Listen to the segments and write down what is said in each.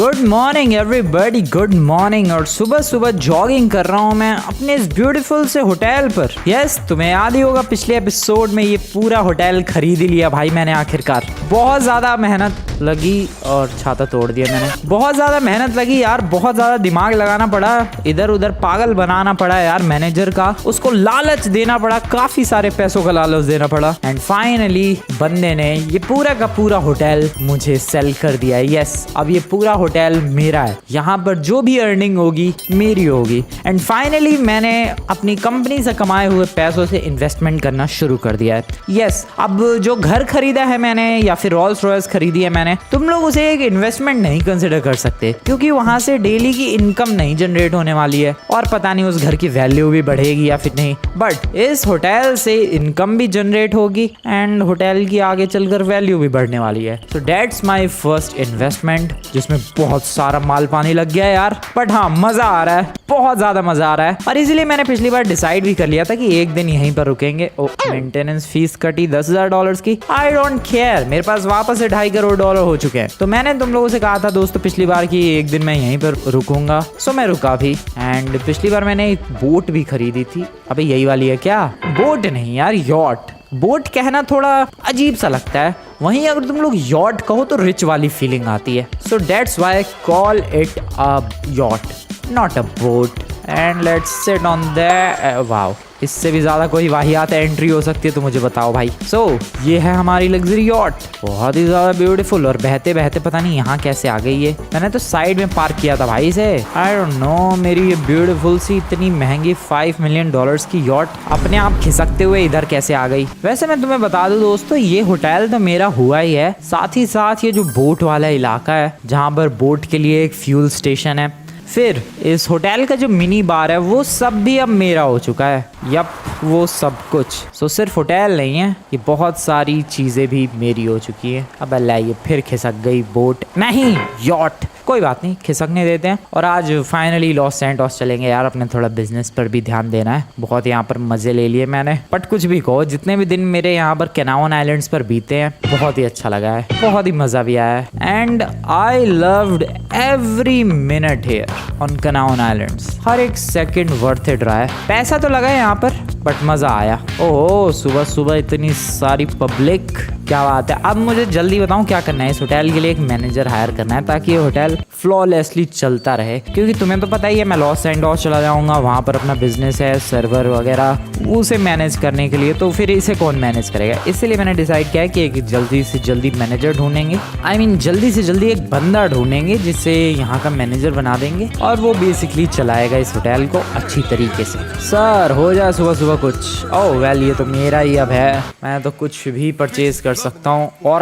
Good morning everybody, good morning. और सुबह सुबह जॉगिंग कर रहा हूँ मैं अपने इस ब्यूटीफुल से होटल पर। यस, तुम्हें याद ही होगा पिछले एपिसोड में ये पूरा होटल खरीद ही लिया भाई मैंने आखिरकार। बहुत ज्यादा मेहनत लगी और छाता तोड़ दिया मैंने। बहुत ज्यादा मेहनत लगी यार, बहुत ज्यादा दिमाग लगाना पड़ा, इधर उधर पागल बनाना पड़ा यार मैनेजर का, उसको लालच देना पड़ा, काफी सारे पैसों का लालच देना पड़ा। एंड फाइनली बंदे ने ये पूरा का पूरा होटल मुझे सेल कर दिया। यस, अब ये पूरा होटल मेरा है, यहाँ पर जो भी अर्निंग होगी मेरी होगी। एंड फाइनली मैंने अपनी कंपनी से कमाए हुए पैसों से इन्वेस्टमेंट करना शुरू कर दिया है। यस, अब जो घर खरीदा है मैंने या फिर रोल्स रॉयस खरीदी है मैंने, तुम लोग उसे एक इन्वेस्टमेंट नहीं कंसिडर कर सकते क्योंकि वहां से डेली की इनकम नहीं जनरेट होने वाली है और पता नहीं उस घर की वैल्यू भी बढ़ेगी या फिर नहीं। बट इस होटल से इनकम भी जनरेट होगी एंड होटल की आगे चलकर वैल्यू भी बढ़ने वाली है। So that's my first investment, जिसमें बहुत सारा माल पानी लग गया यार, बट हाँ मजा आ रहा है, बहुत ज्यादा मजा आ रहा है। और इसीलिए मैंने पिछली बार डिसाइड भी कर लिया था कि एक दिन यहीं पर रुकेंगे। मेंटेनेंस फीस कटी $10,000 की, आई डोंट केयर, मेरे पास वापस से $2.5 करोड़ हो चुके हैं। तो मैंने तुम लोगों से कहा था दोस्तों पिछली बार कि एक दिन मैं यहीं पर रुकूंगा, सो मैं रुका भी। एंड पिछली बार मैंने एक बोट भी खरीदी थी। अबे यही वाली है क्या? बोट नहीं यार, यॉट। बोट कहना थोड़ा अजीब सा लगता है, वहीं अगर तुम लोग यॉट कहो तो रिच वाली फीलिंग आती है। So that's why call it a yacht, not a boat. And let's sit on the wow, इससे भी ज्यादा कोई वाहियात एंट्री हो सकती है तो मुझे बताओ भाई। सो ये है हमारी लग्जरी यॉट, बहुत ही ज्यादा ब्यूटीफुल। और बहते बहते पता नहीं यहाँ कैसे आ गई है, मैंने तो साइड में पार्क किया था भाई इसे। आई डोंट नो, मेरी ये ब्यूटीफुल सी इतनी महंगी $5 मिलियन की यॉट अपने आप खिसकते हुए इधर कैसे आ गई। वैसे मैं तुम्हें बता दूं दोस्तों, ये होटल तो मेरा हुआ ही है, साथ ही साथ ये जो बोट वाला इलाका है जहाँ पर बोट के लिए एक फ्यूल स्टेशन है, फिर इस होटल का जो मिनी बार है वो सब भी अब मेरा हो चुका है। यप, वो सब कुछ। सो सिर्फ होटल नहीं है, ये बहुत सारी चीजें भी मेरी हो चुकी है। अब अल्लाह, ये फिर खिसक गई बोट, नहीं यॉट। कोई बात नहीं, खिसकने देते हैं। और आज फाइनली लॉस सैंटोस चलेंगे यार, अपने थोड़ा बिजनेस पर भी ध्यान देना है। बहुत यहाँ पर मजे ले लिए मैंने, बट कुछ भी कहो, जितने भी दिन मेरे यहाँ पर कैनावन आइलैंड्स पर बीते हैं बहुत ही अच्छा लगा है, बहुत ही मजा भी आया है। And I loved every minute here on Canavan islands, हर एक सेकंड वर्थ इट रहा है। पैसा तो लगा है यहाँ पर बट मजा आया। ओह, सुबह सुबह इतनी सारी पब्लिक, क्या बात है। अब मुझे जल्दी बताऊं क्या करना है। इस होटल के लिए एक मैनेजर हायर करना है ताकि ये होटल फ्लॉलेसली चलता रहे, क्योंकि तुम्हें तो पता ही है मैं लॉस सैंटोस चला जाऊंगा, वहां पर अपना बिजनेस है, सर्वर वगैरह, उसे मैनेज करने के लिए तो फिर इसे कौन मैनेज करेगा। इसलिए मैंने डिसाइड किया है कि एक जल्दी से जल्दी मैनेजर ढूंढेंगे, आई मीन जल्दी से जल्दी एक बंदा ढूंढेंगे जिसे यहाँ का मैनेजर बना देंगे और वो बेसिकली चलाएगा इस होटल को अच्छी तरीके से। सर हो जाए सुबह सुबह कुछ। ओह वेल, ये तो मेरा ही अब है, मैं तो कुछ भी परचेज कर सकता हूँ। और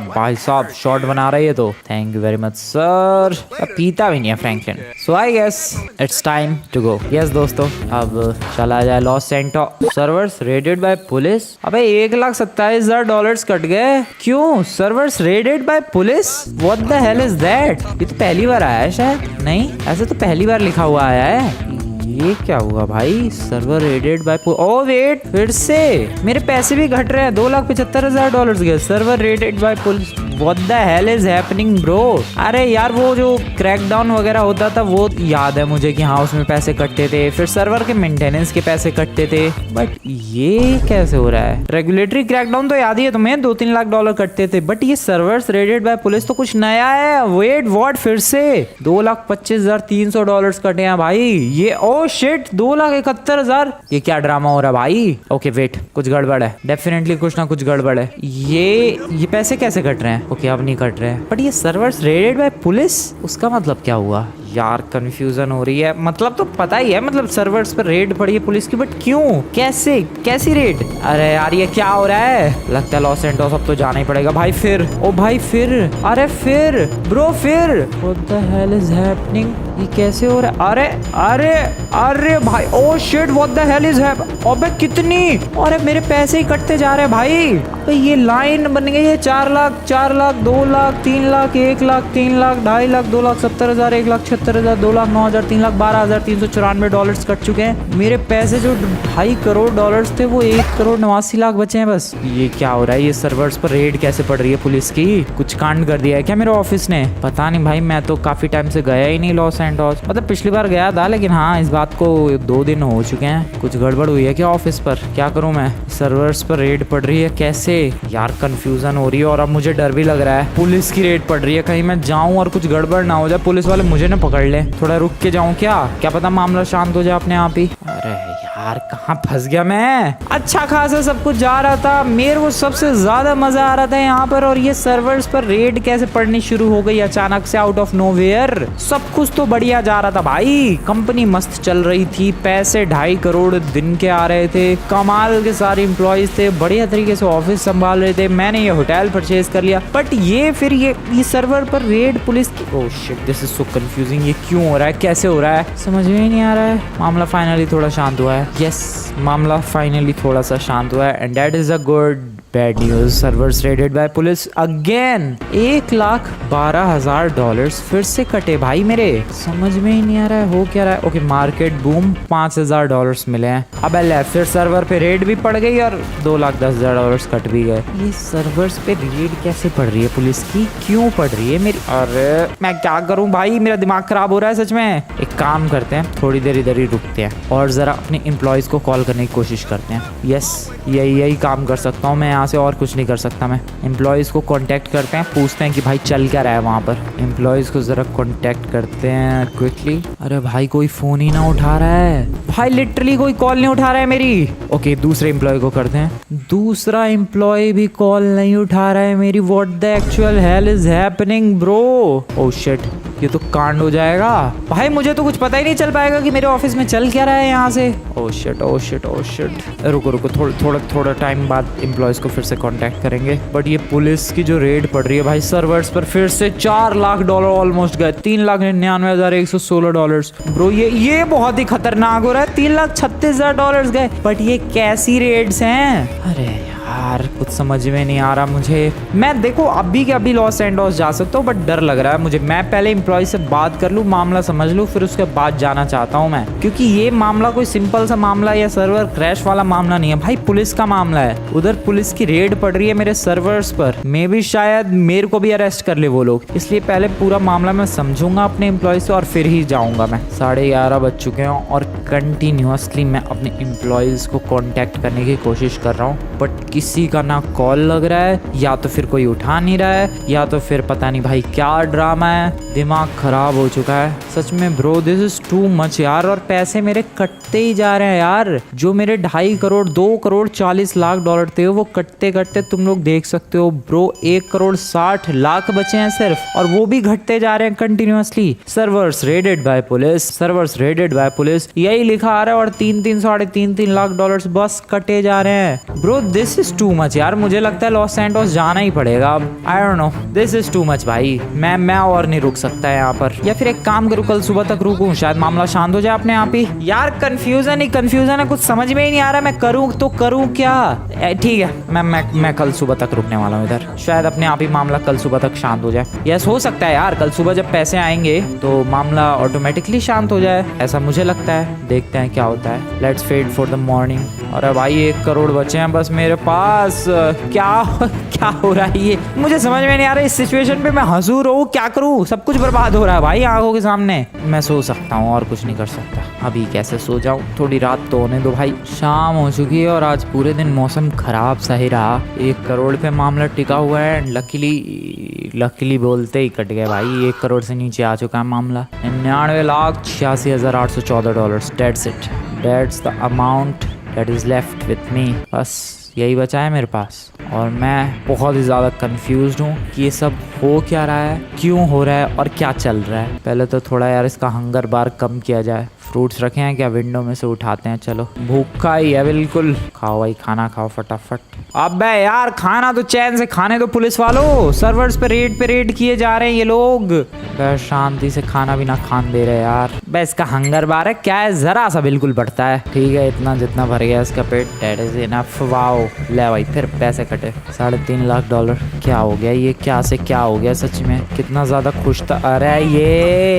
भाई साहब शॉट बना रही है तो thank you very much sir. पीता भी नहीं है Franklin. So I guess it's time to go. Yes दोस्तों, अब चला जाए Los Santos. Servers raided by police. अबे $1,27,000 कट गए। क्यों? Servers raided by police? What the hell is that? ये तो पहली बार आया है शायद। नहीं, ऐसे तो पहली बार लिखा हुआ आया है। ये क्या हुआ भाई? Server raided by oh wait, फिर से मेरे पैसे भी घट रहे हैं। $2,75,000 गए। Server raided by police. What the hell is happening bro? अरे यार, वो जो क्रैकडाउन वगैरह होता था वो याद है मुझे कि हाँ उसमें पैसे कटते थे, फिर सर्वर के मेंटेनेंस के पैसे कटते थे, बट ये कैसे हो रहा है? रेगुलेटरी क्रैकडाउन तो याद ही है तुम्हें, $2-3 लाख कटते थे, बट ये सर्वर्स रेडेड बाय पुलिस तो कुछ नया है। Wait what? फिर से $2,25,300 कटे हैं भाई। ये ओ शिट, 2,71,000। ये क्या ड्रामा हो रहा है भाई? ओके वेट, कुछ गड़बड़ है, डेफिनेटली कुछ ना कुछ गड़बड़ है। ये पैसे कैसे कट रहे हैं? ओके अब नहीं कट रहे हैं, बट ये सर्वर्स रेडेड बाय पुलिस, उसका मतलब क्या हुआ यार? कंफ्यूजन हो रही है। मतलब तो पता ही है, मतलब सर्वर्स पर रेड पड़ी है पुलिस की, बट क्यों, कैसे, कैसी रेड? अरे यार ये क्या हो रहा है? लगता है लॉस सैंटोस अब तो जाना ही पड़ेगा भाई। फिर ओ भाई फिर, अरे फिर ब्रो फिर, what the hell is happening? ये कैसे हो रहा है? अरे भाई, oh shit, what the hell is happening? अबे कितनी, अरे मेरे पैसे ही कटते जा रहे हैं भाई। तो ये लाइन बन गई है 4 लाख, 4 लाख, 2 लाख, 3 लाख, 1 लाख, 3 लाख, 2.5 लाख, 2,70,000, 1,76,000, 1,70,000, 2,09,000, 3,12,394 कट चुके हैं। मेरे पैसे जो 2.5 करोड़ डॉलर्स थे वो 1,89,00,000 बचे हैं बस। ये क्या हो रहा है? ये सर्वर्स पर रेड कैसे पड़ रही है पुलिस की? कुछ कांड कर दिया है क्या मेरे ऑफिस ने? पता नहीं भाई, मैं तो काफी टाइम से गया ही नहीं लॉस एंटोस। मतलब पिछली बार गया था, लेकिन हाँ इस बात को 2 दिन हो चुके हैं। कुछ गड़बड़ हुई है क्या ऑफिस पर? क्या करूं मैं? सर्वर्स पर रेड पड़ रही है कैसे यार? कंफ्यूजन हो रही है और अब मुझे डर भी लग रहा है। पुलिस की रेड पड़ रही है, कहीं मैं जाऊं और कुछ गड़बड़ ना हो जाए, पुलिस वाले मुझे ना पकड़ ले। थोड़ा रुक के जाऊं क्या पता मामला शांत हो जाए अपने आप ही। अरे यार कहाँ फंस गया मैं? अच्छा खासा सब कुछ जा रहा था, मेरे को सबसे ज्यादा मजा आ रहा था यहाँ पर, और ये सर्वर्स पर रेड कैसे पड़नी शुरू हो गई अचानक से आउट ऑफ नोवेयर। सब कुछ तो बढ़िया जा रहा था भाई, कंपनी मस्त चल रही थी, पैसे 2.5 करोड़ दिन के आ रहे थे, कमाल के सारे एम्प्लॉयज थे, बढ़िया तरीके से ऑफिस संभाल रहे थे, मैंने ये होटल परचेज कर लिया। बट ये फिर ये सर्वर पर रेड पुलिस की, oh shit this is so confusing. ये क्यों हो रहा है, कैसे हो रहा है, समझ में ही नहीं आ रहा है। मामला फाइनली थोड़ा शांत हुआ है। यस, मामला फाइनली थोड़ा सा शांत हुआ है, and that is a good bad news. Servers raided by police again. $1,12,000 फिर से कटे भाई मेरे, समझ में ही नहीं आ रहा है हो क्या रहा है। ओके मार्केट बूम, $5,000 मिले हैं। अब फिर सर्वर पे रेड भी पड़ गई और $2,10,000 कट भी गए। ये सर्वर्स पे रेड कैसे पड़ रही है पुलिस की, क्यों पड़ रही है मेरी? अरे मैं क्या करूं भाई, मेरा दिमाग खराब हो रहा है सच में। एक काम करते हैं, थोड़ी देर इधर ही रुकते हैं और जरा अपने एम्प्लॉयज को कॉल करने की कोशिश करते हैं। यस यही काम कर सकता हूँ मैं यहाँ से, और कुछ नहीं कर सकता मैं। एम्प्लॉयज को कांटेक्ट करते हैं, पूछते हैं कि भाई चल क्या रहा है वहाँ पर। एम्प्लॉयज को जरा कांटेक्ट करते हैं क्विकली। अरे भाई कोई फोन ही ना उठा रहा है भाई, लिटरली कोई कॉल नहीं उठा रहा है मेरी। ओके दूसरे एम्प्लॉय को करते हैं, दूसरा एम्प्लॉय भी कॉल नहीं उठा रहा है मेरी। What the actual hello is happening bro? Oh shit, ये तो कांड हो जाएगा भाई, मुझे तो कुछ पता ही नहीं चल पाएगा कि मेरे ऑफिस में चल क्या रहा है यहाँ से। ओह shit oh shit oh shit. रुको थोड़ा टाइम बाद एम्प्लॉयज को फिर से कांटेक्ट करेंगे। बट ये पुलिस की जो रेड पड़ रही है भाई सर्वर्स पर, फिर से $4 लाख ऑलमोस्ट गए। $3,99,116 ब्रो, ये बहुत ही खतरनाक हो रहा है। $3,36,000 गए। बट ये कैसी रेड्स हैं? अरे यार कुछ समझ में नहीं आ रहा मुझे। मैं देखो अभी के अभी लॉस एंटोस जा सकता हूँ, बट डर लग रहा है मुझे। मैं पहले एम्प्लॉय से बात कर लूँ, मामला समझ लूँ, फिर उसके बाद जाना चाहता हूँ मैं, क्योंकि ये मामला कोई सिंपल सा मामला या सर्वर क्रैश वाला मामला नहीं है भाई, पुलिस का मामला है। उधर पुलिस की रेड पड़ रही है मेरे सर्वर्स पर, मे भी शायद मेरे को भी अरेस्ट कर ले वो लोग। इसलिए पहले पूरा मामला मैं समझूंगा अपने एम्प्लॉय से और फिर ही जाऊंगा मैं। 11:30 बज चुके हैं और कंटिन्यूअसली मैं अपने एम्प्लॉयज को कॉन्टेक्ट करने की कोशिश कर रहा हूँ, बट किसी का ना कॉल लग रहा है, या तो फिर कोई उठा नहीं रहा है, या तो फिर पता नहीं भाई क्या ड्रामा है। दिमाग खराब हो चुका है सच में bro, this is too much यार। और पैसे मेरे कटते ही जा रहे हैं यार, जो मेरे 2.5 करोड़ $2,40,00,000 थे वो कटते कटते तुम लोग देख सकते हो ब्रो, $1,60,00,000 बचे हैं सिर्फ, और वो भी घटते जा रहे हैं continuously. Servers raided by police, servers raided by police, यही लिखा आ रहा है, और $3 साढ़े 3 लाख बस कटे जा रहे हैं bro. This is too much यार, मुझे लगता है लॉस एंटोस जाना ही पड़ेगा अब। आई don't no, this is too much भाई। मैं और नहीं रुक सकता यहाँ पर, या फिर एक काम करूँ कल सुबह तक रुकूं, शायद मामला शांत हो जाए अपने आप ही। यार कंफ्यूजन है, कुछ समझ में ही नहीं आ रहा मैं करूँ तो करूँ क्या। ठीक है मैं कल सुबह तक रुकने वाला हूँ इधर, शायद अपने आप ही मामला कल सुबह तक शांत हो जाए। यस हो सकता है यार, कल सुबह जब पैसे आएंगे तो मामला ऑटोमेटिकली शांत हो जाए, ऐसा मुझे लगता है। देखते हैं क्या होता है, let's wait for the morning. अरे भाई 1 करोड़ बचे हैं बस मेरे पास। क्या हो रहा है ये, मुझे समझ में नहीं आ रहा। इस सिचुएशन पे मैं हंसू रहूं क्या करूं, सब कुछ बर्बाद हो रहा है भाई आंखों के सामने। मैं सो सकता हूं और कुछ नहीं कर सकता। अभी कैसे सो जाऊं, थोड़ी रात तो होने दो भाई। शाम हो चुकी है और आज पूरे दिन मौसम खराब सा ही रहा। 1 करोड़ पे मामला टिका हुआ है, लकीली बोलते ही कट गए भाई। 1 करोड़ से नीचे आ चुका है मामला। $99,86,814। That's the amount that is left with me। बस यही बचा है मेरे पास, और मैं बहुत ही ज़्यादा कंफ्यूज्ड हूँ कि ये सब हो क्या रहा है, क्यों हो रहा है और क्या चल रहा है। पहले तो थोड़ा यार इसका हंगर बार कम किया जाए, फ्रूट्स रखे हैं क्या, विंडो में से उठाते हैं। चलो भूखा ही है बिल्कुल, खाओ भाई खाना खाओ फटाफट। अबे यार खाना तो चैन से खाने दो पुलिस वालों, सर्वर्स पे रेड किए जा रहे हैं ये लोग। बस शांति से खाना भी ना खान दे रहे यार। बस इसका हंगर बार है क्या है, जरा सा बिल्कुल बढ़ता है। ठीक है इतना जितना भर गया इसका पेट, दैट इज इनफ। वाओ ले भाई फिर पैसे कटे, $3.5 लाख। क्या हो गया ये, क्या से क्या हो गया सच में, कितना ज्यादा खुश था। अरे ये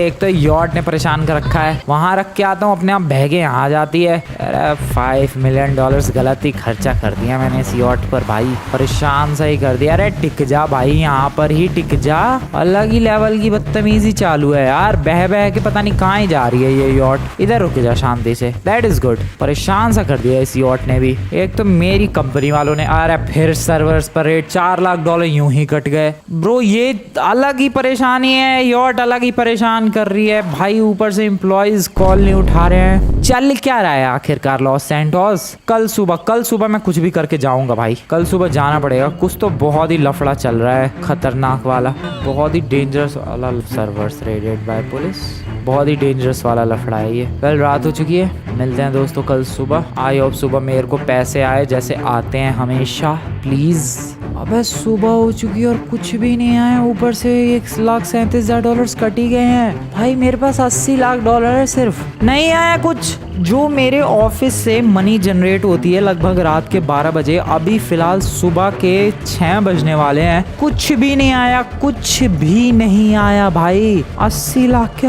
एक तो यॉट ने परेशान कर रखा है, वहां रख के आता हूँ अपने आप बहगे आ जाती है। अरे $5 मिलियन गलत ही खर्चा कर दिया मैंने इस यॉट पर भाई, परेशान सा ही कर दिया। अरे टिक जा भाई, यहाँ पर ही टिक जा। अलग ही लेवल की बदतमीजी चालू है यार, बह बह के पता नहीं कहाँ ही जा रही है ये यॉट। इधर रुक जा शांति से, दैट इज गुड। परेशान सा कर दिया इस यॉट ने भी। एक तो मेरी कंपनी वालों ने, अरे फिर सर्वर्स पर रेट $4 लाख यूं ही कट गए। ब्रो ये अलग ही परेशानी है, यॉट अलग ही परेशान कर रही है भाई, ऊपर से एम्प्लॉइज कॉल नहीं उठा रहे हैं। चल क्या रहा है आखिरकार लॉस सैंटोस। कल सुबह मैं कुछ भी करके जाऊंगा भाई, कल सुबह जाना पड़ेगा। कुछ तो बहुत ही लफड़ा चल रहा है, खतरनाक वाला, बहुत ही डेंजरस वाला। सर्वर्स रेडेड बाय पुलिस, बहुत ही डेंजरस वाला लफड़ा है ये। कल रात हो चुकी है, मिलते हैं दोस्तों कल सुबह। आई होप सुबह मेरे को पैसे आए जैसे आते हैं हमेशा, प्लीज। अबे सुबह हो चुकी है और कुछ भी नहीं आया, ऊपर से $1,37,000 कट ही गए हैं भाई। मेरे पास $80 लाख है, सिर्फ नहीं आया कुछ। जो मेरे ऑफिस से मनी जनरेट होती है लगभग रात के 12 बजे, अभी फिलहाल सुबह के 6 बजने वाले हैं, कुछ भी नहीं आया, कुछ भी नहीं आया भाई। $80 लाख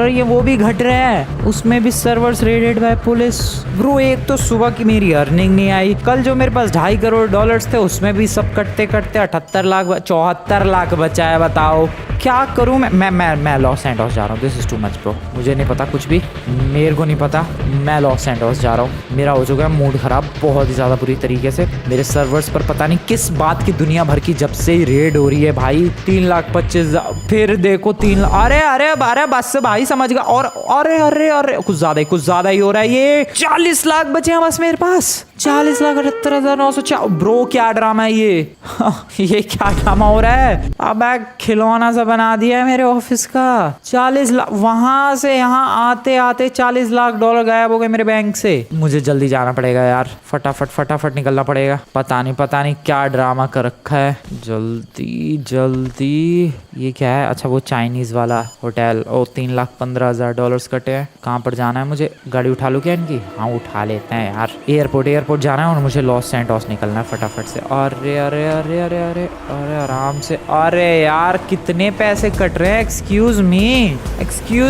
ये वो भी घट रहे हैं, उसमें भी servers raided by police. Bro एक तो सुबह की मेरी अर्निंग नहीं आई, कल जो मेरे पास $2.5 करोड़ थे उसमें भी सब कटते 74 लाख बचा है। बताओ क्या करूं मैं लॉस सैंटोस जा रहा हूँ। This is too much bro, मुझे नहीं पता कुछ भी, मेरे को नहीं पता। मैं लॉस सैंटोस जा रहा हूँ, मेरा हो चुका है मूड खराब बहुत ही ज्यादा बुरी तरीके से। मेरे सर्वर्स पर पता नहीं किस बात की दुनिया भर की जब से ही रेड हो रही है भाई। 3,25,000 फिर देखो 3 अरे बस भाई समझ गया। और अरे कुछ ज्यादा ही हो रहा है ये। 40 लाख बचे हैं बस मेरे पास, 40,78,900। ब्रो क्या ड्रामा है ये ये क्या ड्रामा हो रहा है। अब खिलौना सा बना दिया है मेरे ऑफिस का। 40 लाख, वहां से यहाँ आते आते $40 लाख गायब हो गए मेरे बैंक से। मुझे जल्दी जाना पड़ेगा यार, फटाफट निकलना पड़ेगा। पता नहीं क्या ड्रामा कर रखा है। जल्दी ये क्या है, अच्छा वो चाइनीज वाला होटल। ओ $3,15,000 कटे हैं। कहाँ पर जाना है मुझे, गाड़ी उठा लूँ क्या इनकी? हाँ उठा लेते हैं यार। एयरपोर्ट जाना है और मुझे लॉस सैंटोस निकलना है फटाफट से। अरे आराम से। अरे यार कितने पैसे कट रहे हैं, एक्सक्यूज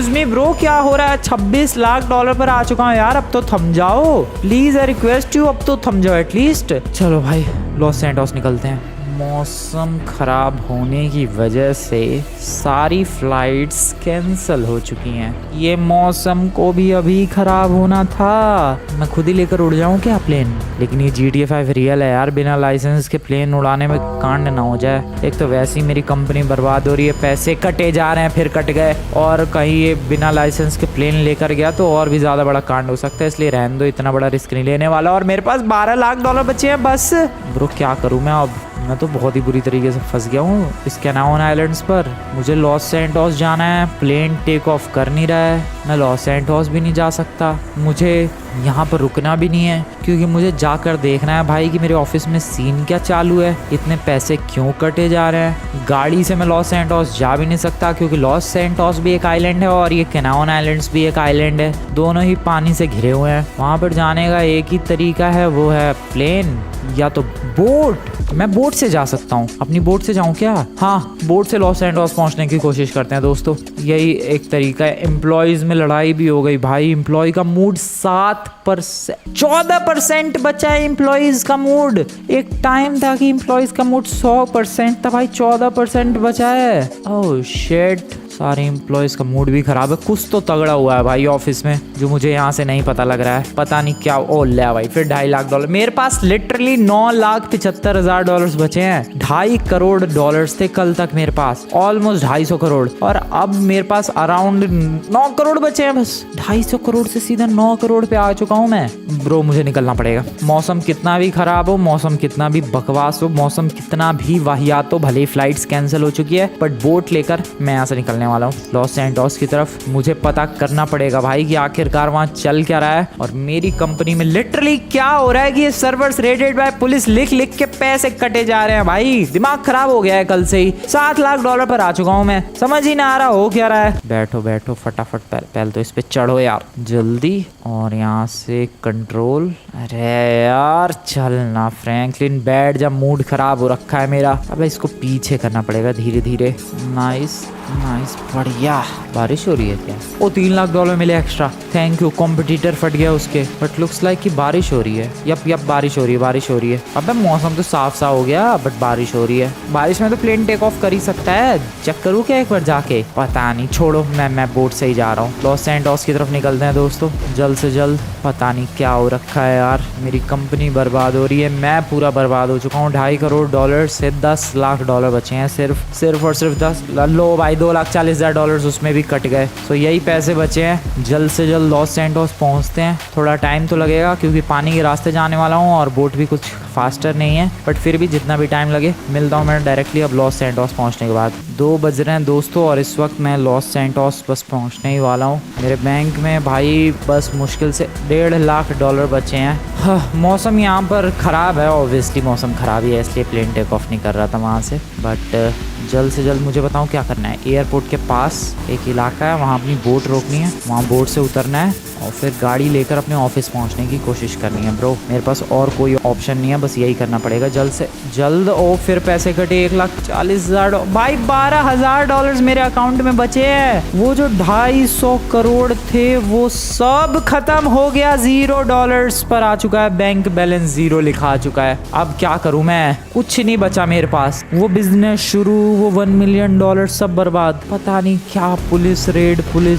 मी ब्रो क्या हो रहा है। $26 लाख पर आ चुका हूँ यार, अब तो थम जाओ प्लीज, आई रिक्वेस्ट यू, अब तो थम जाओ एटलीस्ट। चलो भाई लॉस सैंटोस निकलते हैं। मौसम खराब होने की वजह से सारी फ्लाइट्स कैंसिल हो चुकी हैं। ये मौसम को भी अभी खराब होना था। मैं खुद ही लेकर उड़ जाऊं क्या प्लेन? लेकिन ये GTA 5 रियल है यार, बिना लाइसेंस के प्लेन उड़ाने में कांड ना हो जाए। एक तो वैसे ही मेरी कंपनी बर्बाद हो रही है, पैसे कटे जा रहे हैं, फिर कट गए, और कहीं ये बिना लाइसेंस के प्लेन लेकर गया तो और भी ज्यादा बड़ा कांड हो सकता है। इसलिए रहने दो, इतना बड़ा रिस्क नहीं लेने वाला। और मेरे पास $12 लाख बचे हैं बस। ब्रो क्या करूं मैं अब, मैं तो बहुत ही बुरी तरीके से फंस गया हूँ इस कैनाओन आइलैंड्स पर। मुझे लॉस सैंटोस जाना है, प्लेन टेक ऑफ कर नहीं रहा है, मैं लॉस सैंटोस भी नहीं जा सकता। मुझे यहाँ पर रुकना भी नहीं है क्योंकि मुझे जाकर देखना है भाई कि मेरे ऑफिस में सीन क्या चालू है, इतने पैसे क्यों कटे जा रहे हैं। गाड़ी से मैं लॉस सैंटोस जा भी नहीं सकता क्योंकि लॉस सैंटोस भी एक आइलैंड है और ये कैनाओन आइलैंड्स भी एक आइलैंड है, दोनों ही पानी से घिरे हुए हैं। वहाँ पर जाने का एक ही तरीका है, वो है प्लेन या तो बोट। मैं बोट से जा सकता हूँ, अपनी बोट से जाऊँ क्या? हाँ बोट से लॉस सैंटोस पहुँचने की कोशिश करते हैं दोस्तों, यही एक तरीका है। एम्प्लॉयज में लड़ाई भी हो गई भाई, एम्प्लॉय का मूड 14% बचा है एम्प्लॉयज का मूड। एक टाइम था कि एम्प्लॉयज का मूड 100% था भाई, 14% बचा है। ओह शिट, सारे एम्प्लॉयज का मूड भी खराब है। कुछ तो तगड़ा हुआ है भाई ऑफिस में जो मुझे यहाँ से नहीं पता लग रहा है, पता नहीं क्या। ओ ले भाई फिर $2.5 लाख। मेरे पास लिटरली $9,75,000 बचे हैं। $2.5 करोड़ थे कल तक मेरे पास, ऑलमोस्ट 250 करोड़, और अब मेरे पास अराउंड 9 करोड़ बचे हैं बस। 250 करोड़ से सीधा 9 करोड़ पे आ चुका हूँ मैं। ब्रो मुझे निकलना पड़ेगा। मौसम कितना भी खराब हो, मौसम कितना भी बकवास हो, मौसम कितना भी वाहियात हो, भले ही फ्लाइट्स कैंसिल हो चुकी है, बट बोट लेकर मैं यहाँ से निकलने वाला हूँ लॉस सैंटोस की तरफ। मुझे पता करना पड़ेगा भाई कि आखिरकार वहाँ चल क्या रहा है और मेरी कंपनी में लिटरली क्या हो रहा है कि ये सर्वर्स रेडेड बाय पुलिस लिख लिख के पैसे कटे जा रहे हैं। भाई दिमाग खराब हो गया है कल से ही। $7 लाख पर आ चुका हूँ मैं, समझ ही ना आ रहा हो क्या रहा है। बैठो बैठो फटाफट, पहले तो इस पे चढ़ो यार जल्दी, और यहाँ से कंट्रोल। अरे यार चल ना फ्रैंकलिन, बैठ जा, मूड खराब हो रखा है मेरा। अब इसको पीछे करना पड़ेगा धीरे धीरे। नाइस नाइस, बढ़िया। बारिश हो रही है क्या? ओ $3 लाख मिले एक्स्ट्रा, थैंक यू। कॉम्पिटिटर फट गया उसके, बट लुक्स लाइक कि बारिश हो रही है। यप बारिश हो रही है, बारिश हो रही है। अबे मौसम तो साफ सा हो गया, बट बारिश हो रही है। बारिश में तो प्लेन टेक ऑफ कर ही सकता है। चेक करूँ क्या एक बार जाके? पता नहीं, छोड़ो, मैं बोट से ही जा रहा हूँ। लॉस सैंटोस की तरफ निकलते हैं दोस्तों जल्द से जल्द। पता नहीं क्या हो रखा है यार, मेरी कंपनी बर्बाद हो रही है, मैं पूरा बर्बाद हो चुका हूँ। $2.5 करोड़ से $10 लाख बचे हैं सिर्फ और सिर्फ 10। लो भाई $2,40,000 उसमें भी कट गए। तो यही पैसे बचे हैं। जल्द से जल्द लॉस सैंटोस पहुंचते हैं। थोड़ा टाइम तो लगेगा क्योंकि पानी के रास्ते जाने वाला हूँ और बोट भी कुछ फास्टर नहीं है, बट फिर भी जितना भी टाइम लगे मिलता हूँ मैं डायरेक्टली अब लॉस सैंटोस पहुंचने के बाद। 2 बज रहे हैं दोस्तों और इस वक्त मैं लॉस सैंटोस बस पहुंचने ही वाला हूँ। मेरे बैंक में भाई बस मुश्किल से $1.5 लाख बचे हैं। मौसम यहाँ पर ख़राब है, ऑब्वियसली मौसम ख़राब ही है, इसलिए प्लेन टेक ऑफ नहीं कर रहा था वहाँ से। बट जल्द से जल्द मुझे बताऊँ क्या करना है। एयरपोर्ट के पास एक इलाका है, वहाँ अपनी बोट रोकनी है, वहाँ बोट से उतरना है और फिर गाड़ी लेकर अपने ऑफिस पहुंचने की कोशिश करनी है ब्रो। मेरे पास और कोई ऑप्शन नहीं है, बस यही करना पड़ेगा जल्द से जल्द। और फिर पैसे कटे $1,40,000 भाई, $12,000 मेरे अकाउंट में बचे हैं। वो जो $250 करोड़ थे वो सब खत्म हो गया, $0 पर आ चुका है। बैंक बैलेंस 0 लिखा आ चुका है। अब क्या करूं मैं? कुछ नहीं बचा मेरे पास। वो बिजनेस शुरू, वो $1 मिलियन सब बर्बाद। पता नहीं क्या पुलिस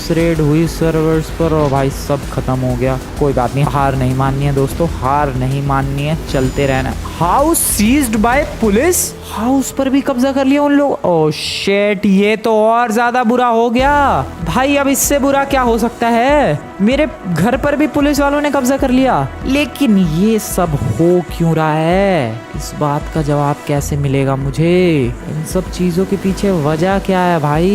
रेड हुई सर्वर्स पर और भाई सब खत्म हो गया। कोई बात नहीं, हार नहीं माननी है दोस्तों, हार नहीं माननी है, चलते रहना। House seized by police, house पर भी कब्जा कर लिया उन लोग। ओह शिट, ये तो और ज्यादा बुरा हो गया भाई। अब इससे बुरा क्या हो सकता है? मेरे घर पर भी पुलिस वालों ने कब्जा कर लिया। लेकिन ये सब हो क्यों रहा है? इस बात का जवाब कैसे मिलेगा मुझे? इन सब चीजों के पीछे वजह क्या है भाई?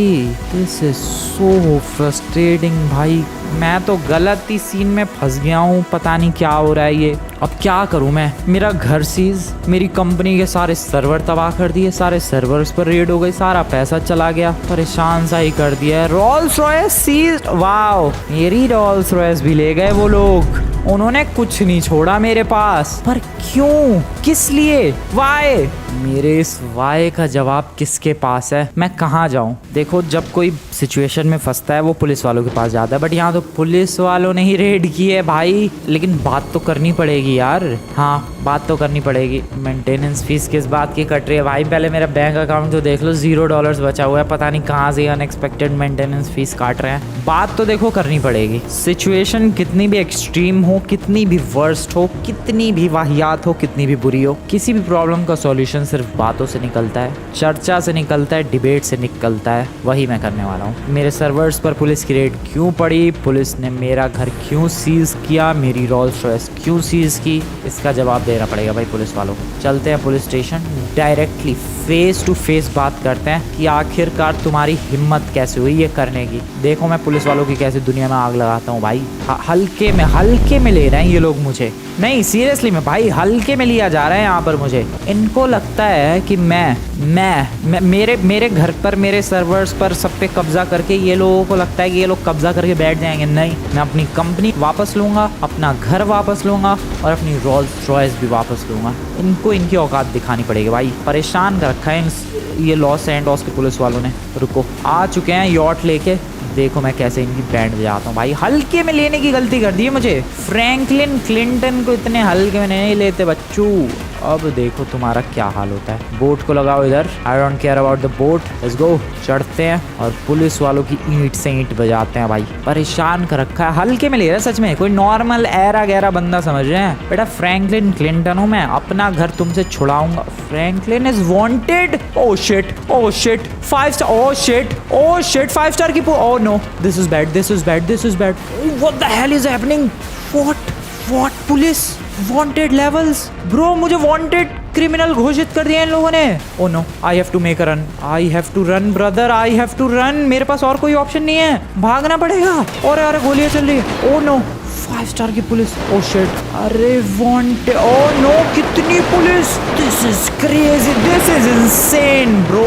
दिस इज सो फ्रस्ट्रेटिंग भाई। मैं तो गलत ही सीन में फंस गया हूँ, पता नहीं क्या हो रहा है ये। अब क्या करूँ मैं? मेरा घर सीज, मेरी कंपनी के सारे सर्वर तबाह कर दिए, सारे सर्वर्स पर रेड हो गई, सारा पैसा चला गया, परेशान सा ही कर दिया है। रोल्स रॉयस सीज्ड, वाओ, मेरी रोल्स रॉयस भी ले गए वो लोग। उन्होंने कुछ नहीं छोड़ा मेरे पास। पर क्यों? किस लिए? वाई? मेरे इस वाई का जवाब किसके पास है? मैं कहाँ जाऊँ? देखो, जब कोई सिचुएशन में फंसता है वो पुलिस वालों के पास जाता है, बट यहाँ तो पुलिस वालों ने ही रेड की है भाई। लेकिन बात तो करनी पड़ेगी यार। हाँ, बात तो करनी पड़ेगी। मेंटेनेंस फीस किस बात की कट रही है भाई? पहले मेरा बैंक अकाउंट तो देख लो, $0 बचा हुआ है। पता नहीं कहाँ से अनएक्सपेक्टेड मेंटेनेंस फीस काट रहे हैं। बात तो देखो करनी पड़ेगी। सिचुएशन कितनी भी एक्सट्रीम हो, कितनी भी वर्स्ट हो, कितनी भी वाहियात हो, कितनी भी बुरी हो, किसी भी प्रॉब्लम का सॉल्यूशन सिर्फ बातों से निकलता है, चर्चा से निकलता है, डिबेट से निकलता है। वही मैं करने वाला हूँ। मेरे सर्वर्स पर पुलिस की रेड क्यों पड़ी? पुलिस ने मेरा घर क्यों सीज किया? मेरी रोल्स रॉयस क्यों सीज की? इसका जवाब देना पड़ेगा भाई पुलिस वालों को। चलते हैं police station, directly face to face बात करते हैं कि आखिरकार तुम्हारी हिम्मत कैसे हुई ये करने की। देखो मैं पुलिस वालों की कैसे दुनिया में आग लगाता हूँ भाई। हल्के में ले रहे हैं ये लोग मुझे। नहीं सीरियसली में भाई, हल्के में लिया जा रहा है यहाँ पर मुझे। इनको लगता है कि मैं मेरे घर पर, मेरे सर्वर्स पर सब पे कब्जा करके, ये लोगों को लगता है कि ये लोग कब्जा करके बैठ जाएंगे। नहीं, मैं अपनी कंपनी वापस लूँगा, अपना घर वापस लूँगा और अपनी रोल्स रॉयस भी वापस लूँगा। इनको इनकी औकात दिखानी पड़ेगी भाई। परेशान कर रखा है ये लॉस सैंटोस के पुलिस वालों ने। रुको, आ चुके हैं यॉट लेके। देखो मैं कैसे इनकी बैंड बजाता हूँ भाई। हल्के में लेने की गलती कर दी है मुझे। फ्रैंकलिन क्लिंटन को इतने हल्के में नहीं लेते बच्चू। अब देखो तुम्हारा क्या हाल होता है। बोट को लगाओ इधर। I don't care about the boat, let's go. चढ़ते हैं और पुलिस वालों की ईंट से ईंट बजाते हैं भाई। परेशान कर रखा है, हल्के में ले रहा है सच में। कोई नॉर्मल एरा गहरा बंदा समझ रहे हैं? बेटा फ्रैंकलिन क्लिंटन हूँ मैं, अपना घर तुमसे छुड़ाऊंगा। Franklin is wanted. Oh shit, oh shit, 5 star, oh shit, oh shit, 5 star की oh no, this is bad, this is bad, this is bad. What the hell is happening? What police wanted levels bro, मुझे wanted criminal घोषित कर दिया इन लोगों ने। Oh no, I have to make a run, I have to run brother, I have to run. मेरे पास और कोई ऑप्शन नहीं है, भागना पड़ेगा। और यार गोलियां चल रही है। ओ नो, 5 स्टार की पुलिस। ओ शिट, अरे वांटेड। ओ नो, कितनी police, this is crazy, this is insane bro.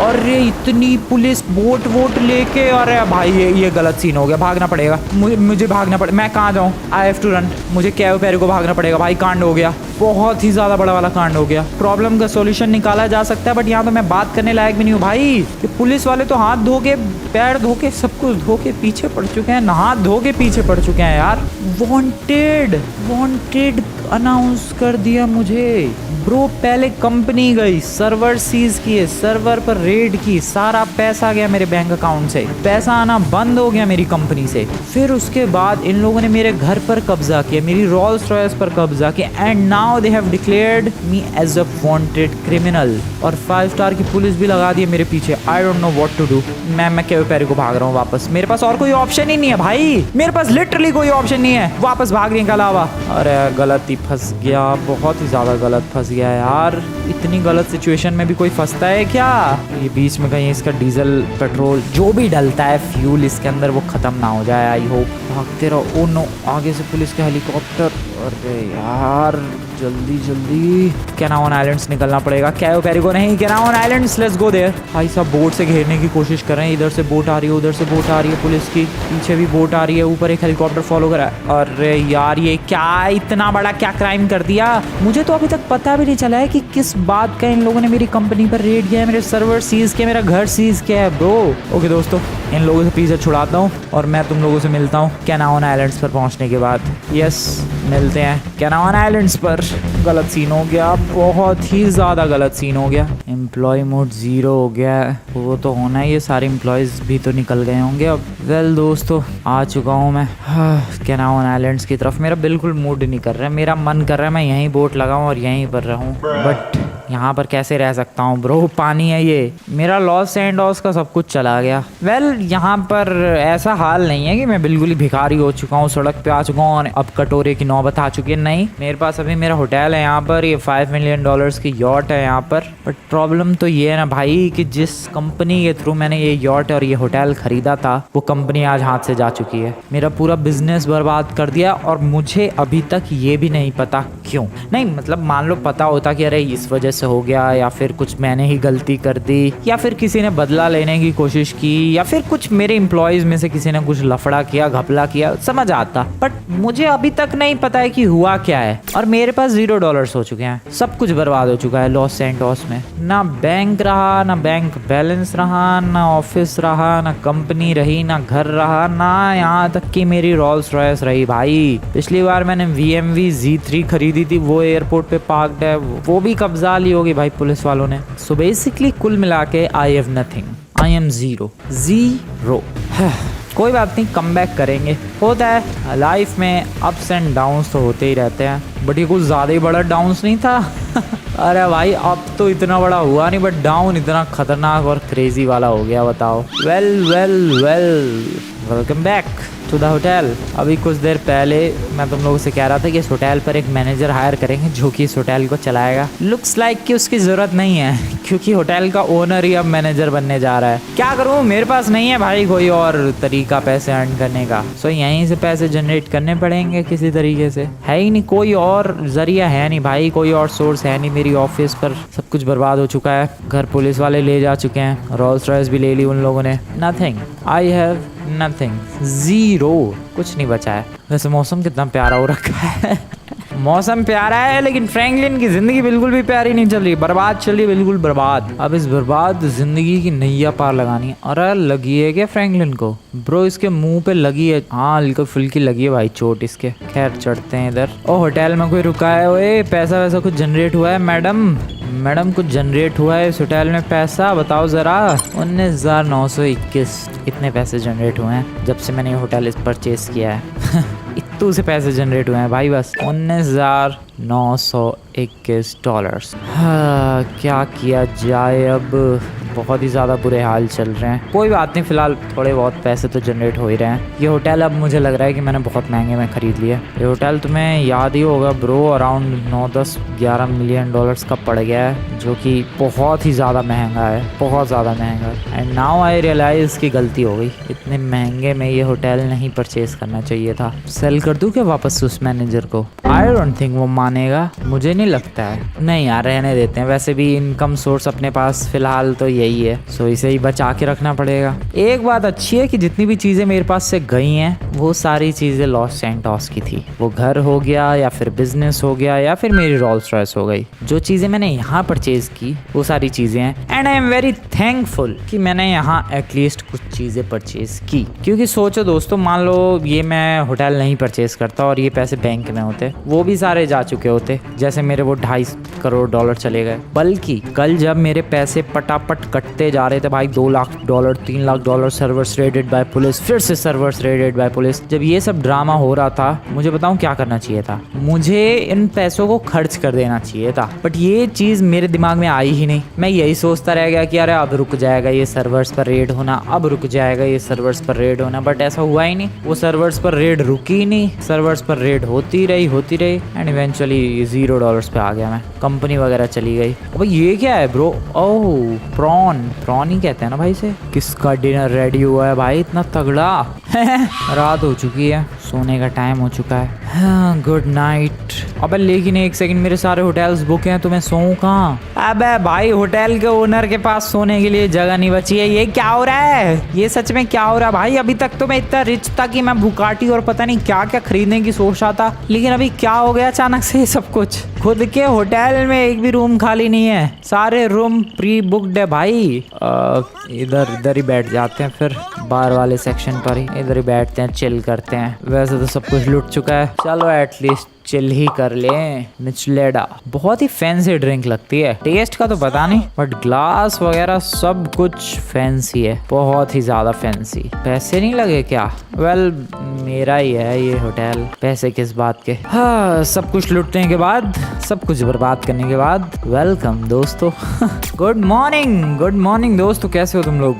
अरे इतनी पुलिस बोट वोट लेके। अरे भाई ये गलत सीन हो गया, भागना पड़ेगा मुझे भागना पड़ेगा। मैं कहाँ जाऊँ? आई हैव टू रन, मुझे कैयो पेरो को भागना पड़ेगा। भाई कांड हो गया, बहुत ही ज्यादा बड़ा वाला कांड हो गया। प्रॉब्लम का सॉल्यूशन निकाला जा सकता है, बट यहाँ तो मैं बात करने लायक भी नहीं हूँ भाई। ये पुलिस वाले तो हाथ धो के, पैर धो के, सब कुछ धो के पीछे पड़ चुके हैं, हाथ धो के पीछे पड़ चुके हैं यार। वांटेड, वांटेड अनाउंस कर दिया मुझे ब्रो। पहले कंपनी गई, सर्वर सीज किए, सर्वर पर रेड की, सारा पैसा गया मेरे बैंक अकाउंट से, पैसा आना बंद हो गया मेरी कंपनी से। फिर उसके बाद इन लोगों ने मेरे घर पर कब्जा किया, मेरी रोल्स रॉयस पर कब्जा किया, and now they have declared me as a wanted criminal. और 5 स्टार की पुलिस भी लगा दी है मेरे पीछे। I don't know what to do. मैं कैयो पेरो को भाग रहा हूँ वापस। मेरे पास और कोई ऑप्शन ही नहीं है भाई, मेरे पास लिटरली कोई ऑप्शन नहीं है वापस भागने के अलावा। अरे गलत ही फंस गया, बहुत ही ज्यादा गलत फंस गया यार। इतनी गलत सिचुएशन में भी कोई फंसता है क्या? ये बीच में कहीं इसका डीजल पेट्रोल जो भी डलता है फ्यूल इसके अंदर वो खत्म ना हो जाए। I hope. भागते रहो। ओ नो, आगे से पुलिस का हेलीकॉप्टर। अरे यार जल्दी जल्दी कैनावन आइलैंड्स निकलना पड़ेगा। कैयो पेरो को नहीं, कैनावन आइलैंड्स, लेट्स गो देयर। भाई साहब बोट से घेरने की कोशिश कर रहे हैं, इधर से बोट आ रही है, उधर से बोट आ रही है पुलिस की, पीछे भी बोट आ रही है, ऊपर एक हेलीकॉप्टर फॉलो करा है। अरे यार ये क्या, इतना बड़ा क्या क्राइम कर दिया? मुझे तो अभी तक पता भी नहीं चला है कि किस बात का इन लोगों ने मेरी कंपनी पर रेड किया है, मेरे सर्वर सीज किया, मेरा घर सीज किया है ब्रो। ओके दोस्तों, इन लोगों से पीछे छुड़ाता हूँ और मैं तुम लोगों से मिलता हूँ कैनावन आइलैंड्स पर पहुँचने के बाद। यस, मिलते हैं कैनावन आइलैंड्स पर। गलत सीन हो गया, बहुत ही ज़्यादा गलत सीन हो गया। एम्प्लॉय मोड 0 हो गया है, वो तो होना ही है, सारे एम्प्लॉयज़ भी तो निकल गए होंगे अब। वेल दोस्तों, आ चुका हूँ मैं कैनावन आइलैंड्स की तरफ। मेरा बिल्कुल मूड नहीं कर रहा है, मेरा मन कर रहा है मैं यहीं बोट लगाऊँ और यहीं पर रहूँ, बट यहाँ पर कैसे रह सकता हूँ ब्रो? पानी है ये, मेरा लॉस सैंडोस का सब कुछ चला गया। वेल यहाँ पर ऐसा हाल नहीं है कि मैं बिल्कुल ही भिखारी हो चुका हूँ, सड़क पे आ चुका हूँ और अब कटोरे की नौबत आ चुकी है। नहीं, मेरे पास अभी मेरा होटल है यहाँ पर, ये $5 मिलियन की यॉट है यहाँ पर। बट प्रॉब्लम तो ये है ना भाई कि जिस कंपनी के थ्रू मैंने ये यॉट और ये होटल खरीदा था वो कंपनी आज हाथ से जा चुकी है, मेरा पूरा बिजनेस बर्बाद कर दिया। और मुझे अभी तक ये भी नहीं पता क्यों। नहीं मतलब मान लो पता होता कि अरे इस वजह से हो गया, या फिर कुछ मैंने ही गलती कर दी, या फिर किसी ने बदला लेने की कोशिश की, या फिर कुछ मेरे एम्प्लॉयज में से किसी ने कुछ लफड़ा किया, घपला किया, समझ आता। बट मुझे अभी तक नहीं पता है कि हुआ क्या है। और मेरे पास $0 हो चुके हैं, सब कुछ बर्बाद हो चुका है लॉस सैंटोस में। ना बैंक रहा, ना बैंक बैलेंस रहा, ना ऑफिस रहा, ना कंपनी रही, ना घर रहा, ना यहाँ तक कि मेरी रोल्स रॉयस रही भाई। पिछली बार मैंने VMV Z3 खरीदी थी, वो एयरपोर्ट पे पार्क्ड है, वो भी कब्जा ली होगी भाई पुलिस वालों ने। सो बेसिकली कुल मिला के I have nothing, I am zero. कोई बात नहीं, कम बैक करेंगे। होता है लाइफ में, अप्स एंड डाउन्स तो होते ही रहते हैं, बट ये कुछ ज़्यादा ही बड़ा डाउन्स नहीं था। अरे भाई अप तो इतना बड़ा हुआ नहीं, बट डाउन इतना खतरनाक और क्रेजी वाला हो गया, बताओ। Welcome back to the hotel. अभी कुछ देर पहले मैं तुम लोगों से कह रहा था कि इस होटल पर एक मैनेजर हायर करेंगे जो कि इस होटल को चलाएगा। लुक्स लाइक कि उसकी ज़रूरत नहीं है, क्योंकि होटल का ओनर ही अब मैनेजर बनने जा रहा है। क्या करूँ, मेरे पास नहीं है भाई कोई और तरीका पैसे अर्न करने का। सो यहीं से पैसे जनरेट करने पड़ेंगे किसी तरीके से। है ही नहीं कोई और जरिया, है नहीं भाई कोई और सोर्स है नहीं। मेरी ऑफिस पर सब कुछ बर्बाद हो चुका है, घर पुलिस वाले ले जा चुके हैं, रोल्स रॉयस भी ले ली उन लोगों ने। Nothing, I have nothing, zero, कुछ नहीं बचा है। वैसे मौसम कितना प्यारा हो रखा है। मौसम प्यारा है लेकिन फ्रैंकलिन की जिंदगी बिल्कुल भी प्यारी नहीं चल रही, बर्बाद चल रही है, बिल्कुल बर्बाद। अब इस बर्बाद जिंदगी की नैया पार लगानी है। अरे लगी है क्या फ्रैंकलिन को? ब्रो इसके मुंह पे लगी है, हाँ हल्की फुल्की लगी है भाई चोट इसके। खैर चढ़ते हैं इधर। ओ होटल में कोई रुका है? ओए पैसा वैसा कुछ जनरेट हुआ है? मैडम कुछ जनरेट हुआ है इस होटल में पैसा? बताओ जरा। 19,921 इतने पैसे जनरेट हुए हैं जब से मैंने ये होटल परचेज किया है। इतने से पैसे जनरेट हुए हैं भाई, बस $19,921। हाँ क्या किया जाए अब, बहुत ही ज़्यादा बुरे हाल चल रहे हैं। कोई बात नहीं, फिलहाल थोड़े बहुत पैसे तो जनरेट हो ही रहे हैं। ये होटल अब मुझे लग रहा है कि मैंने बहुत महंगे में ख़रीद लिया। ये होटल तुम्हें याद ही होगा ब्रो, अराउंड 9-10-11 मिलियन डॉलर्स का पड़ गया है, जो कि बहुत ही ज़्यादा महंगा है, बहुत ज़्यादा महंगा। एंड नाउ आई रियलाइज़ की गलती हो गई, इतने महंगे में ये होटल नहीं परचेज़ करना चाहिए था। सेल कर दूँ क्या वापस उस मैनेजर को? आई डोंट थिंक वो मानेगा, मुझे नहीं लगता है। नहीं यार, रहने देते हैं। वैसे भी इनकम सोर्स अपने पास फिलहाल तो यही है, सो इसे ही बचा के रखना पड़ेगा। एक बात अच्छी है कि जितनी भी चीज़ें मेरे पास से गई हैं वो सारी चीज़ें लॉस सैंटोस की थी। वो घर हो गया या फिर बिजनेस हो गया या फिर मेरी रोल्स रॉयस हो गई। जो चीज़ें मैंने यहाँ परचेज की वो सारी चीज़ें हैं। And I am very thankful कि मैंने यहाँ एटलीस्ट कुछ चीज़ें परचेज की। क्योंकि सोचो दोस्तों, मान लो ये मैं होटल नहीं परचेज करता और ये पैसे बैंक में होते, वो भी सारे जा चुके होते। जैसे मेरे वो 2.5 करोड़ डॉलर चले गए। बल्कि कल जब मेरे पैसे पटापट कटते जा रहे थे भाई, 2 lakh dollar, 3 lakh dollar, servers raided by police, फिर से सर्वर्स रेडेड बाय पुलिस, जब ये सब ड्रामा हो रहा था, मुझे बताऊं क्या करना चाहिए था? मुझे इन पैसों को खर्च कर देना चाहिए था। बट ये चीज़ मेरे दिमाग में आई ही नहीं। मैं यही सोचता रह गया कि अरे अब रुक जाएगा ये सर्वर्स पर रेड होना, अब रुक जाएगा ये सर्वर्स पर रेड होना। बट ऐसा हुआ ही नहीं, वो सर्वर्स पर रेड रुकी ही नहीं, सर्वर्स पर रेड होती रही एंड इवेंचुअली $0 पे आ गया मैं। कंपनी वगैरह चली गई। अब ये क्या है ब्रो? ओह, प्रॉन ही कहते हैं ना भाई से। किसका डिनर रेडी हुआ है भाई इतना तगड़ा? रात हो चुकी है, सोने का टाइम हो चुका है। Good night. अबे लेकिन एक सेकंड, मेरे सारे होटल्स बुक हैं तो मैं सोऊं कहाँ? अबे भाई, होटल के ओनर के पास सोने के लिए जगह नहीं बची है। ये क्या हो रहा है? ये सच में क्या हो रहा है भाई? अभी तक तो मैं इतना रिच था कि मैं बुगाटी और पता नहीं क्या क्या खरीदने की सोच रहा था, लेकिन अभी क्या हो गया अचानक से ये सब कुछ? खुद के होटल में एक भी रूम खाली नहीं है, सारे रूम प्री बुक्ड है भाई। इधर ही बैठ जाते हैं, फिर बार वाले सेक्शन पर ही इधर ही बैठते हैं, चिल करते हैं। वैसे तो सब कुछ लुट चुका है, चलो एटलीस्ट चिल ही कर ले। मिचलेडा बहुत ही फैंसी ड्रिंक लगती है, टेस्ट का तो पता नहीं, बट ग्लास वगैरह सब कुछ फैंसी है, बहुत ही ज्यादा फैंसी। पैसे नहीं लगे क्या? वेल, मेरा ही है ये होटल, पैसे किस बात के। हाँ, सब कुछ लुटने के बाद, सब कुछ बर्बाद करने के बाद, वेलकम दोस्तों। गुड मॉर्निंग दोस्तों, कैसे हो तुम लोग?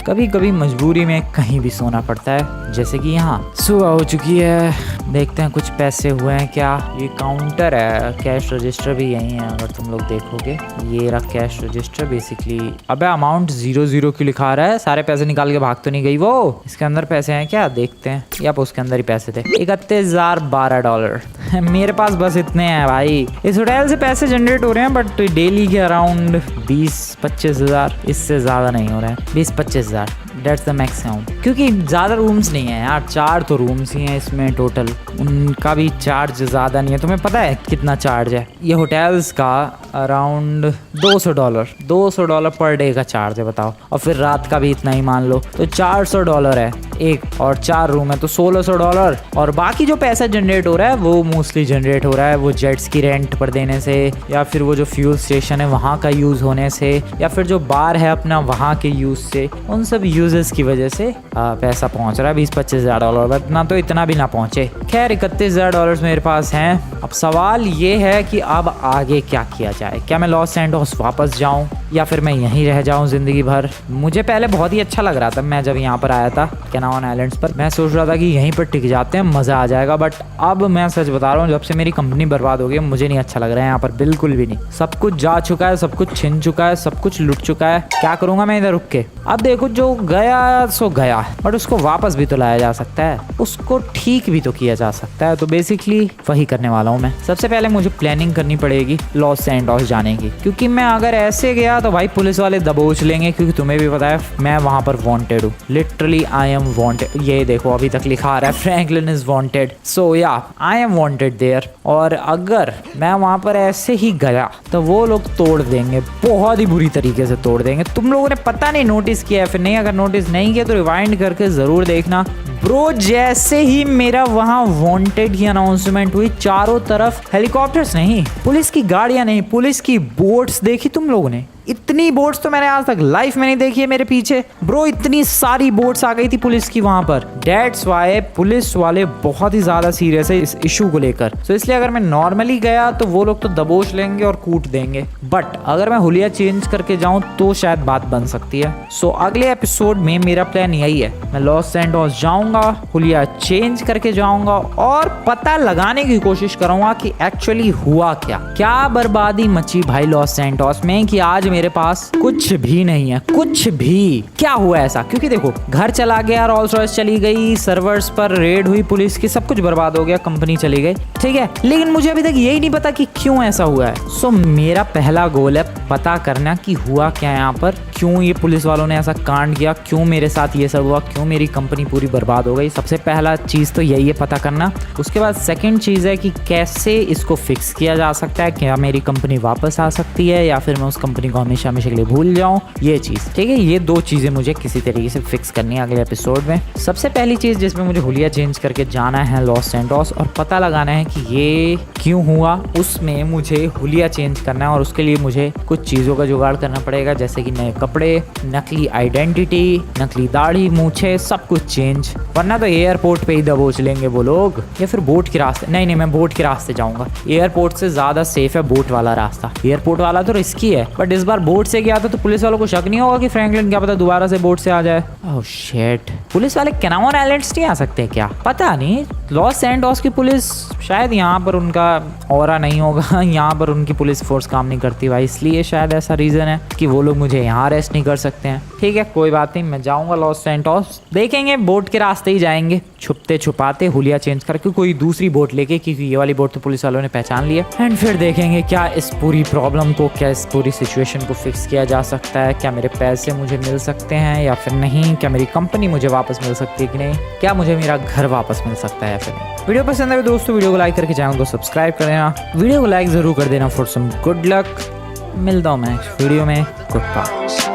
कभी कभी मजबूरी में कहीं भी सोना पड़ता है, जैसे कि यहाँ सुबह हो चुकी है। देखते हैं कुछ पैसे हुए हैं क्या। ये काउंटर है, कैश रजिस्टर भी यही है अगर तुम लोग देखोगे। ये रहा कैश रजिस्टर बेसिकली। अबे अमाउंट 00 क्यों लिखा रहा है? सारे पैसे निकाल के भाग तो नहीं गई वो? इसके अंदर पैसे हैं क्या? देखते हैं। या उसके अंदर ही पैसे थे। $31,012। मेरे पास बस इतने हैं भाई। इस होटल से पैसे जनरेट हो रहे हैं बट डेली के अराउंड 20-25 हज़ार, इससे ज़्यादा नहीं हो रहे हैं। 20-25 हज़ार, डेट्स द मैक्सिमम। क्योंकि ज़्यादा रूम्स नहीं है यार, 4 तो रूम्स ही हैं इसमें टोटल। उनका भी चार्ज ज़्यादा नहीं है। तुम्हें पता है कितना चार्ज है? ये होटल्स का अराउंड $200 पर डे का चार्ज है, बताओ। और फिर रात का भी इतना ही मान लो तो $400 है एक, और 4 रूम है तो $1,600। और बाकी जो पैसा जनरेट हो रहा है वो मोस्टली जनरेट हो रहा है वो जेट्स की रेंट पर देने से, या फिर वो जो फ्यूल स्टेशन है वहाँ का यूज़ होने से, या फिर जो बार है अपना वहाँ के यूज़ से। उन सब यूजेस की वजह से पैसा पहुँच रहा है $20-25 हज़ार। बट ना तो इतना भी ना पहुँचे। खैर, $31,000 मेरे पास हैं। अब सवाल ये है कि अब आगे क्या किया जाए। क्या मैं लॉस सैंटोस वापस जाऊँ या फिर मैं यहीं रह जाऊँ ज़िंदगी भर? मुझे पहले बहुत ही अच्छा लग रहा था, मैं जब यहाँ पर आया था कैनान आइलैंड्स पर, मैं सोच रहा था कि यहीं पर टिक जाते हैं, मज़ा आ जाएगा। बट अब मैं सच बता रहा हूँ, जब से मेरी कंपनी बर्बाद हो गई, मुझे नहीं अच्छा लग रहा है यहाँ पर, बिल्कुल भी नहीं। सब कुछ जा चुका है, सब कुछ छिन चुका है, सब कुछ लुट चुका है। क्या करूँगा मैं इधर रुक के? अब देखो, जो गया सो गया, बट उसको वापस भी तो लाया जा सकता है, उसको ठीक भी तो किया जा सकता है। तो बेसिकली वही करने वाला हूँ मैं। सबसे पहले मुझे प्लानिंग करनी पड़ेगी लॉस सैंटोस जाने की, क्योंकि मैं अगर ऐसे गया तो भाई पुलिस वाले दबोच लेंगे, क्योंकि तुम्हें भी पता है मैं वहाँ पर वांटेड हूँ। Literally I am wanted. ये देखो अभी तक लिखा आ रहा है फ्रैंकलिन इज वांटेड, सो या आई एम वांटेड देयर। और अगर मैं वहाँ पर ऐसे ही गया तो वो लोग तोड़ देंगे, बहुत ही बुरी तरीके से तोड़ देंगे। तुम लोगों ने पता नहीं नोटिस किया है फिर नहीं, अगर नोटिस नहीं किया तो रिवाइंड करके जरूर देखना ब्रो। जैसे ही मेरा वहां वांटेड की अनाउंसमेंट हुई, चारों तरफ हेलीकॉप्टर्स नहीं, पुलिस की गाड़ियां नहीं, पुलिस की बोट्स देखी तुम लोगों ने? इतनी बोट्स तो मैंने आज तक लाइफ में नहीं देखी है मेरे पीछे ब्रो। इतनी सारी बोट्स आ गई थी पुलिस की वहां पर। दैट्स व्हाई पुलिस वाले बहुत ही ज्यादा सीरियस है इस इशू को लेकर। तो इसलिए अगर मैं नॉर्मली गया तो वो लोग तो दबोच लेंगे और कूट देंगे, बट अगर मैं हुलिया चेंज करके जाऊं तो शायद बात बन सकती है। सो अगले एपिसोड में मेरा प्लान यही है, मैं लॉस सैंटोस जाऊंगा, हुलिया चेंज करके जाऊंगा और पता लगाने की कोशिश करूंगा कि एक्चुअली हुआ क्या बर्बादी मची भाई लॉस सैंटोस में कि आज मेरे पास कुछ भी नहीं है। कुछ भी क्या हुआ ऐसा? क्योंकि देखो घर चला गया, रोल्स रॉयस चली गई, सर्वर्स पर रेड हुई पुलिस की, सब कुछ बर्बाद हो गया, कंपनी चली गई, ठीक है, लेकिन मुझे अभी तक यही नहीं पता कि क्यों ऐसा हुआ है। सो मेरा पहला गोल है पता करना कि हुआ क्या है यहाँ पर, क्यों ये पुलिस वालों ने ऐसा कांड किया, क्यों मेरे साथ ये सब हुआ, क्यों मेरी कंपनी पूरी बर्बाद हो गई। सबसे पहला चीज तो यही है पता करना। उसके बाद सेकंड चीज है कि कैसे इसको फिक्स किया जा सकता है, क्या मेरी कंपनी वापस आ सकती है या फिर मैं उस कंपनी को हमेशा हमेशा के लिए भूल जाऊं, ये चीज, ठीक है। ये दो चीजें मुझे किसी तरीके से फिक्स करनी है अगले एपिसोड में। सबसे पहली चीज जिसमें मुझे हुलिया चेंज करके जाना है लॉस सैंटोस और पता लगाना है कि ये क्यों हुआ, उसमें मुझे हुलिया चेंज करना है और उसके लिए मुझे कुछ चीजों का जुगाड़ करना पड़ेगा, जैसे कि नए कपड़े, नकली आइडेंटिटी, नकली दाढ़ी, मूछे, सब कुछ चेंज, वरना तो एयरपोर्ट पे ही दबोच लेंगे वो लोग। या फिर बोट के रास्ते, नहीं मैं बोट के रास्ते जाऊंगा, एयरपोर्ट से ज्यादा सेफ है बोट वाला रास्ता। एयरपोर्ट वाला तो रिस्की है, बट इस बार बोट से गया तो पुलिस वालों को शक नहीं होगा कि फ्रैंकलिन क्या पता दोबारा से बोट से आ जाए। ओह शिट, पुलिस वाले कैनामोन आइलैंड्स नहीं आ सकते क्या? पता नहीं, लॉस सैंटोस की पुलिस शायद यहाँ पर उनका ऑरा नहीं होगा, यहाँ पर उनकी पुलिस फोर्स काम नहीं करती भाई, इसलिए शायद ऐसा रीजन है कि वो लोग मुझे यहाँ अरेस्ट नहीं कर सकते हैं। ठीक है, कोई बात नहीं, मैं जाऊंगा लॉस सैंटोस, देखेंगे बोट के रास्ते ही जाएंगे, छुपते छुपाते हुलिया चेंज करके कोई दूसरी बोट लेके, क्योंकि ये वाली बोट तो पुलिस वालों ने पहचान लिया। एंड फिर देखेंगे क्या इस पूरी प्रॉब्लम को, क्या इस पूरी सिचुएशन को फिक्स किया जा सकता है, क्या मेरे पैसे मुझे मिल सकते हैं या फिर नहीं, क्या मेरी कंपनी मुझे वापस मिल सकती है कि नहीं, क्या मुझे मेरा घर वापस मिल सकता है या फिर नहीं। वीडियो पसंद है दोस्तों, वीडियो को लाइक करके चैनल को सब्सक्राइब कर देना, वीडियो को लाइक जरूर कर देना फॉर सम गुड लक। मिलता हूँ मैं नेक्स्ट वीडियो में, गुड बाय।